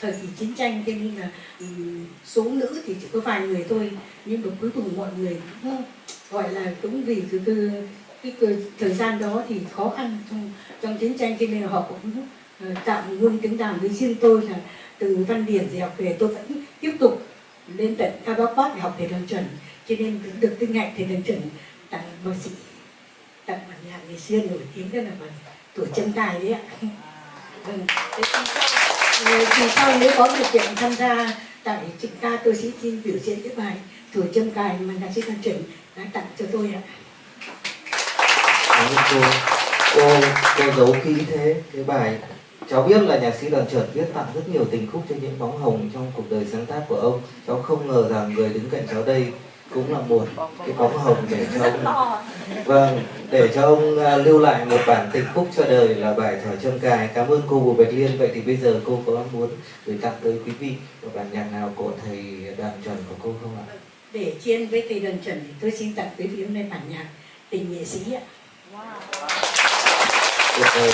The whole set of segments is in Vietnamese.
thời kỳ chiến tranh, cho nên là số nữ thì chỉ có vài người thôi, nhưng mà cuối cùng mọi người cũng gọi là cũng vì cái thời gian đó thì khó khăn trong chiến tranh, cho nên là họ cũng tạo ngôn tiếng đàn. Với riêng tôi là từ Văn Điển dạy học về, tôi vẫn tiếp tục lên tận Cao Bá Pát để học thầy đàn chuẩn, cho nên được cái ngạch thầy đàn chuẩn tặng bác sĩ, tặng bản nhạc ngày xưa nổi tiếng, rất là bản tuổi chân tài đấy ạ. Vâng. Thì sau nếu có điều kiện tham gia tại Trịnh ca, tôi sẽ xin biểu diễn cái bài Tuổi Châm Cài mà nhạc sĩ Đàn Chuẩn đã tặng cho tôi ạ. Cô giấu kỹ thế cái bài. Cháu biết là nhạc sĩ Đàn Chuẩn viết tặng rất nhiều tình khúc cho những bóng hồng trong cuộc đời sáng tác của ông. Cháu không ngờ rằng người đứng cạnh cháu đây cũng là một cái bóng hồng để cho ông, vâng, để cho ông lưu lại một bản tình khúc cho đời là bài Thỏi Châm Cài. Cảm ơn cô Bùi Bạch Liên. Vậy thì bây giờ cô có muốn gửi tặng tới quý vị một bản nhạc nào của thầy Đàn Chuẩn của cô không ạ? Để chiên với thầy Đàn Chuẩn thì tôi xin tặng quý vị hôm nay bản nhạc Tình Nghệ Sĩ ạ. Tuyệt vời.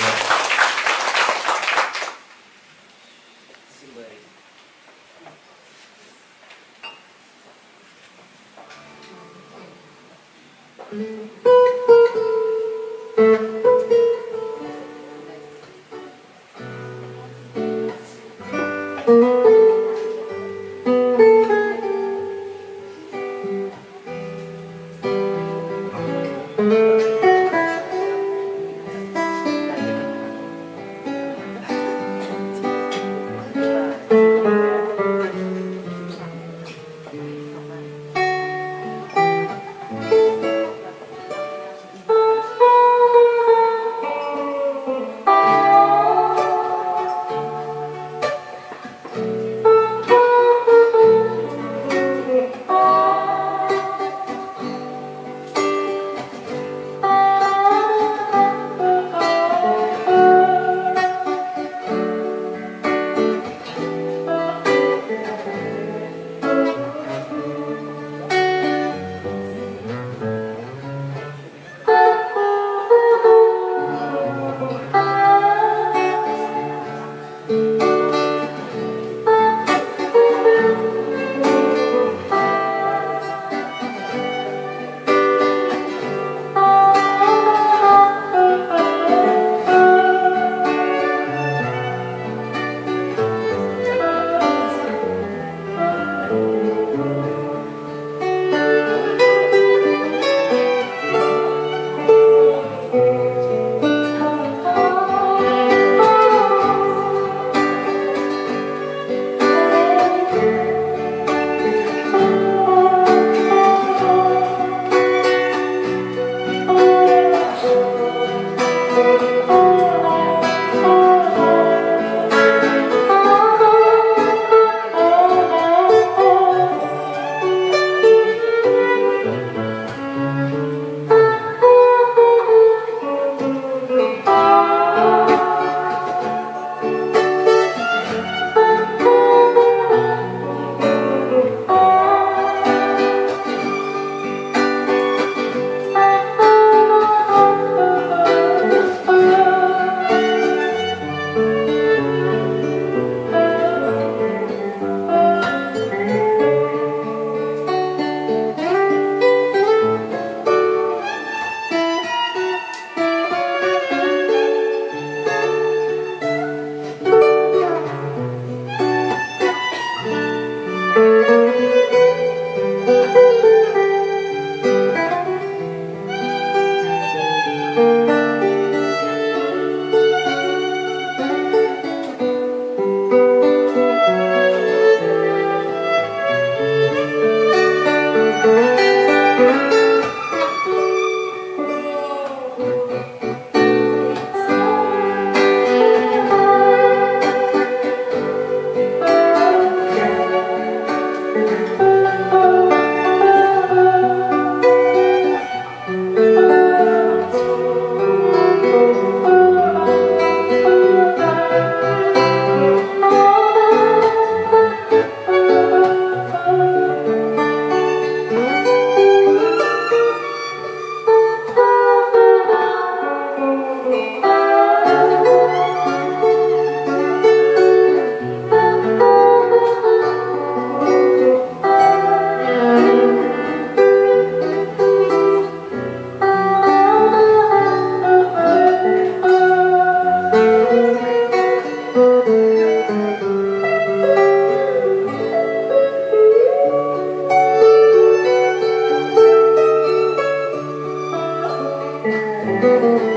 Thank you.